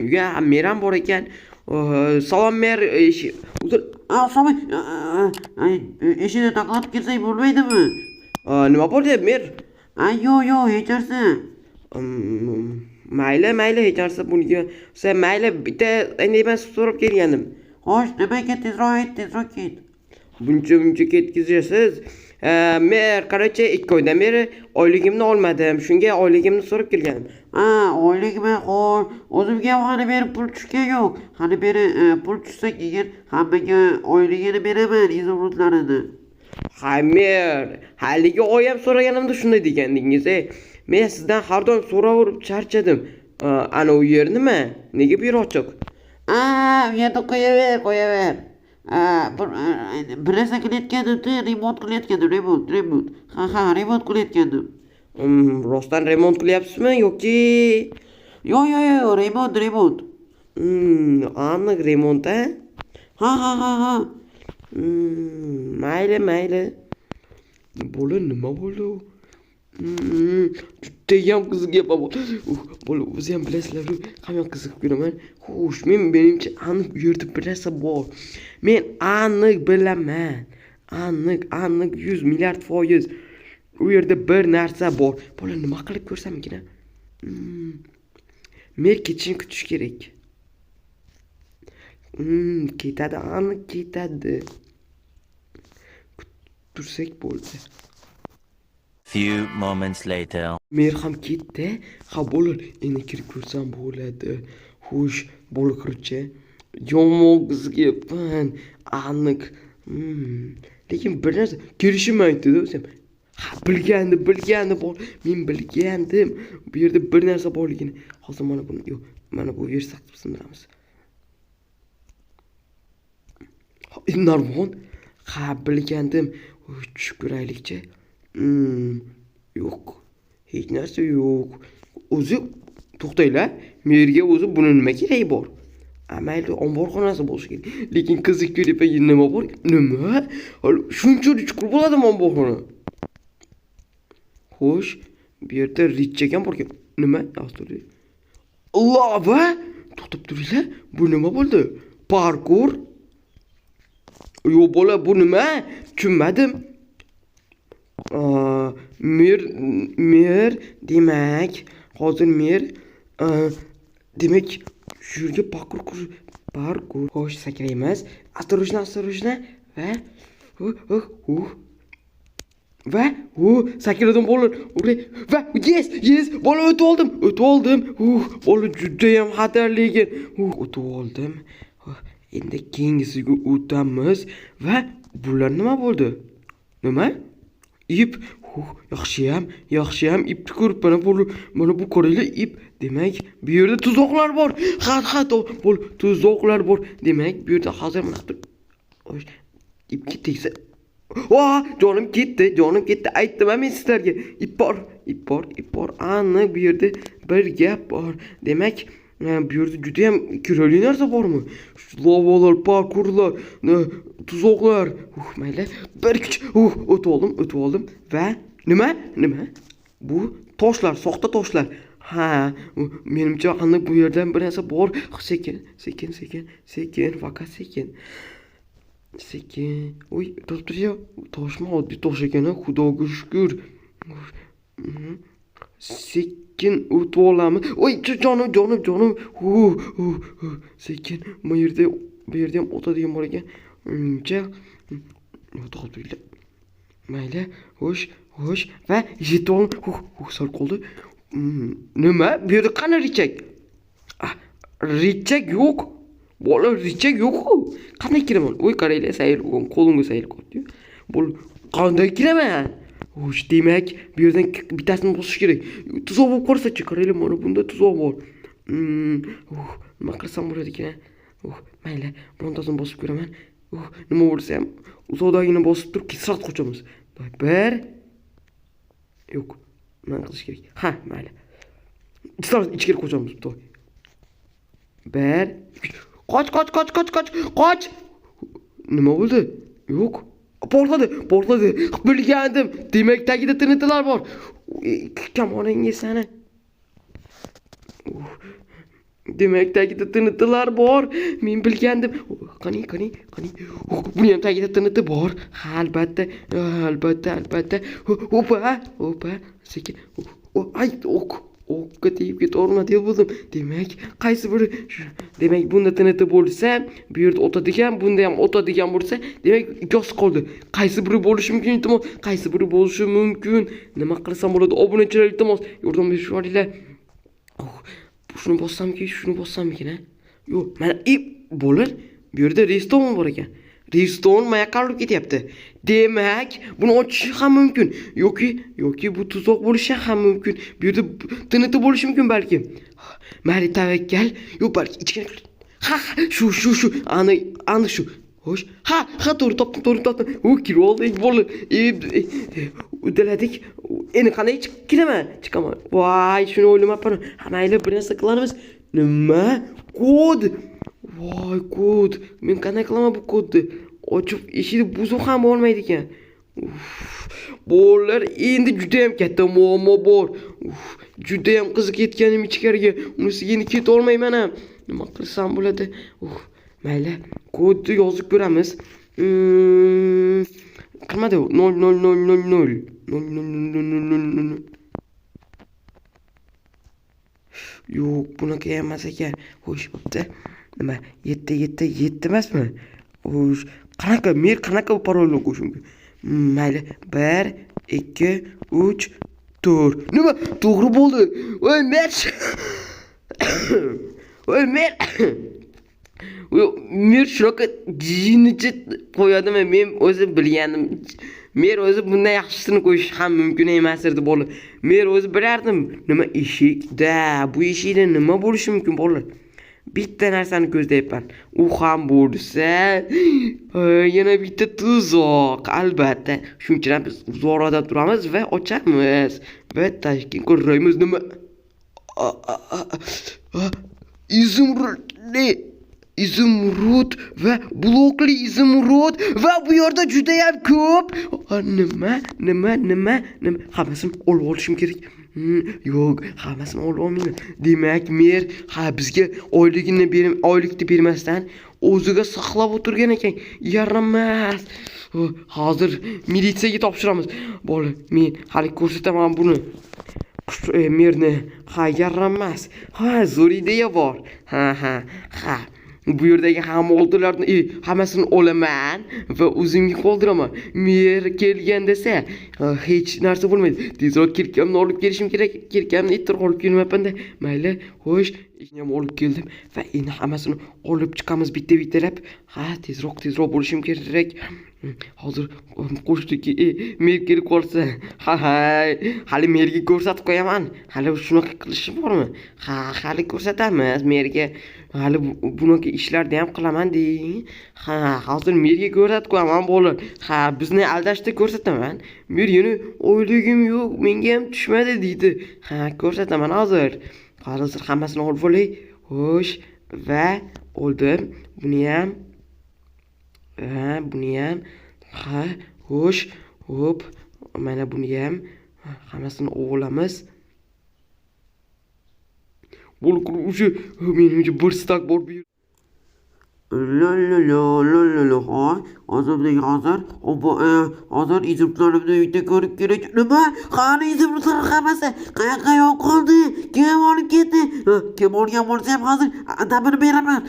uyga mer ham bor ekan. Salom mer, uzr. Somay, eshikni taqlatib kirsak bo'lmaydimi? Nima bo'ldi mer? Yo'q, hech narsa. Mayli, hech narsa bunga. Sen mayli, bitta endi men so'rab kelgandim. Xo'sh, nimaga tezroq ket. Buncha ketkizasiz. Men qarachi 2 oydan beri oyligimni olmadim. Shunga oyligimni so'rab kelgandim. Oyligimi? Xo'sh, o'zimga hali beri pul tushgan yo'q. Hali beri pul tushsa keyin hammaga oyligini beraman, izimrudlarini. Mer, haligi oy ham so'raganimda shunday degandingiz. Men sizdan har doim so'raverib charchadim. Ana u yer nima? Nega bu yer ochiq? U yerda qo'yaver. Bir narsa qilayotgandim, remont qilayotgandim, remont. Ha, remont qilayotgandim. Rostdan remont qilyapsizmi yoki? Yo'q, remont. Aniq remont, a? Ha. Mayli. Bola nima bo'ldi? Judayam qiziq gap bo'ldi. Bola o'zi ham bilasizlar, hamma qiziqib ko'raman. Xo'sh, menimcha aniq bu yerda bir narsa bor. Men aniq bilaman. Aniq 100 milliard foiz. U yerda bir narsa bor. Bola nima qilib ko'rsamgina? Men ketishini kutish kerak. Ketadi, aniq ketadi. Tursak bo'ldi. Few moments later. Mer ham ketdi. Ha bo'lar, endi kirib ko'rsam bo'ladi. Xo'sh, bo'la kirchi. Yomon qizga aniq. Lekin bir narsa kelishmaydi o'zim. Ha, bilgandim bor. Men bilgandim. Bu yerda bir narsa borligini. Hozir mana bu yer saqlab bilamiz. Narvon. Ha, bilgandim. Tushib ko'raylikchi. Yo'q. Hech narsa yo'q. O'zi to'xtaylar. Merga o'zi buni nima keragi bor? Mayli, omborxonasi bo'lishi kerak. Lekin qiziq ko'rib nima bor? Nima? Shunchalik chuqur bo'ladimi omborxona? Xo'sh, bu yerda ritchagan bor ekan. Nima? Lava? To'xtab turinglar. Bu nima bo'ldi? Parkour? Yo'q, bola, bu nima? Tushunmadim. Mer demak, hozir mer demak shu yerga parkour xo'sh sakraymiz. Осторожно va sakradim bo'lar. Va yes, bola o'tib oldim. Bola juda ham xatarli ekan. O'tib oldim. Endi keyingisiga o'tamiz va bular nima bo'ldi? Nima? İp. Yaxshiyam ipni ko'rib mana bu qorayli ip. Demak, bu yerda tuzoqlar bor. Ha, tuzoqlar bor. Demak, bu yerda hozir mana ipga tegsa. Jonim ketdi. Aytdim men sizlarga. Ip bor. Aniq bu yerda bir gap bor. Demak, bu yerda juda ham kerakli narsa bormi? Lavalar, parkurlar, tuzoqlar. Mayli. Bir kuch. O'tib oldim va nima? Bu toshlar, soxta toshlar. Ha, menimcha aniq bu yerdan bir narsa bor. Sekin, faqat sekin. To'xtayyo. Toshmi? Oddiy tosh ekan, xudoga shukr. Sekin o'tib olamiz. Jonim. Sekin. Bu yerda ham o'tadigan bor ekan. To'xtaylar. Mayli. Xo'sh. Va jeton. Sal qoldi. Nima? Bu yerda qani richak? Richak yo'q. Bola, richak yo'q. Qanday kiraman? Qaranglar, qo'limga sayil qoldi. Bu qanday kiraman? Xo'sh, demak, bu yerdan bittasini bosish kerak. Tuzoq bo'lib qolsa-chi, qaranglar, mana bunda tuzoq bor. Nima qilsam bo'ladi ekan? Mayli, birontasini bosib ko'raman. Nima bo'lsa ham uzoqdagini bosib turib, kesrat qochamiz. Bir. Yo'q. Nima qilish kerak? Ha, mayli. Ichkari qochamiz. Bir. Qoch. Nima bo'ldi? Yo'q. Portladi. Bilgandim. Demak, tagida tinitilar bor. Kamoningga sani. Demek tagida tiniqlar bor. Men bilgandim. Qani. Buni ham tagida tiniqi bor. Albatta. Hopa. Sekin. Ay, o'qqa tegib ketaverma deb bo'ldim. Demak, qaysi biri? Demak, bunda tiniqi bo'lsa, bu yerda o'tadigan, bunda ham o'tadigan bo'lsa, demak, ikkosi qoldi. Qaysi biri bo'lishi mumkin, iltimos? Qaysi biri bo'lishi mumkin? Nima qilsam bo'ladi? Obunachilar, iltimos, yordam berishingiz. Shuni bossammikin, ha? Yo'q, mana bo'lar. Bu yerda restoran bor ekan. Restoran mayoqqa olib ketyapti. Demak, buni ochish ham mumkin. Yoki bu tuzoq bo'lishi ham mumkin. Bu yerda tiniti bo'lishi mumkin balki. Mayli, tavakkal. Yo'q, balki ichkari. Ha, shu. Aniq shu. Xo'sh. Ha, to'g'ri topdim. Kirib oldik bo'ldi. Uddaladik. Endi qanday chiqaman? Voy, shuni o'ylamabman. Mayli, bir narsa qilamiz. Nima? Kod. Voy, kod. Men qanday qilaman bu kodni? Ochib eshikni buzib ham bo'lmaydi ekan. Bolalar, endi juda ham katta muammo bor. Juda ham qiziq ketganim ichkariga. Unisiga endi keta olmayman ham. Nima qilsam bo'ladi? Mayli, kodni yozib ko'ramiz. Qilmadi. 0000. Yo'q, bunaqa emas ekan. Xo'sh, bo'pti. Nima? 7 emasmi? Xo'sh, qanaqa parolni qo'yish mumkin? Mayli, 1 2 3 4. Nima? To'g'ri bo'ldi. Voy, mer. Mer shunaqa jinnicha qo'yadimi? Men o'zim bilgandim. Mer o'zi bunday yaxshisini qo'yish ham mumkin emas edi, bolalar. Men o'zi bilardim. Nima eshikda? Bu eshikda nima bo'lishi mumkin, bolalar? Bitta narsani ko'zlayapman. U ham bo'lsa, yana bitta tuzoq. Albatta, shuncha biz uzoqroqda turamiz va ochamiz. Va tashkil ko'ramiz nima? Izimrud va blokli izimrud va bu yerda juda ham ko'p. Nima? Hammasini olib olishim kerak. Yo'q, hammasini olib olmayman. Demak, mer bizga oylikni bermasdan o'ziga saqlab o'tirgan ekan. Yaramas. Hozir militsiyaga topshiramiz. Bola, men hali ko'rsataman buni. Merni. Yaramas. Zo'r ideya bor. Ha. Bu yerdagi hamma oldilarni hammasini olaman va o'zimga qoldiraman. Mer kelgan desa, hech narsa bo'lmaydi. Tezroq kirkamni olib kelishim kerak. Kirkamni ittirib olib kelmayapman-da. Mayli, xo'sh, ishni ham olib keldim va endi hammasini olib chiqamiz bitta-bittalab. Tezroq bo'lishim kerak. Hozir qo'shdiki, mer kelib qolsa, hali merga ko'rsatib qo'yaman. Hali shunaqa qilishim bormi? Hali ko'rsatamiz merga. Hali bunaqa ishlarni ham qilaman deng. Hozir merga ko'rsatib qo'yaman bo'lar. Bizni aldashda ko'rsataman. Mer yana o'yligim yo'q, menga ham tushmadi deydi. Ko'rsataman hozir. Hozir hammasini olib olay. Xo'sh, va oldim. Buni ham. Xo'sh, hop, mana buni ham hammasini olamiz. Bo'lquruvchi, menimcha bir stak bor bu. Hozir izimlarimni uyda ko'rib kerak. Nima? Qani izimlar hammasi? Qayoqqa yo'q qoldi? Kim olib ketdi? Kim olgan bo'lsa ham hozir adabini beraman.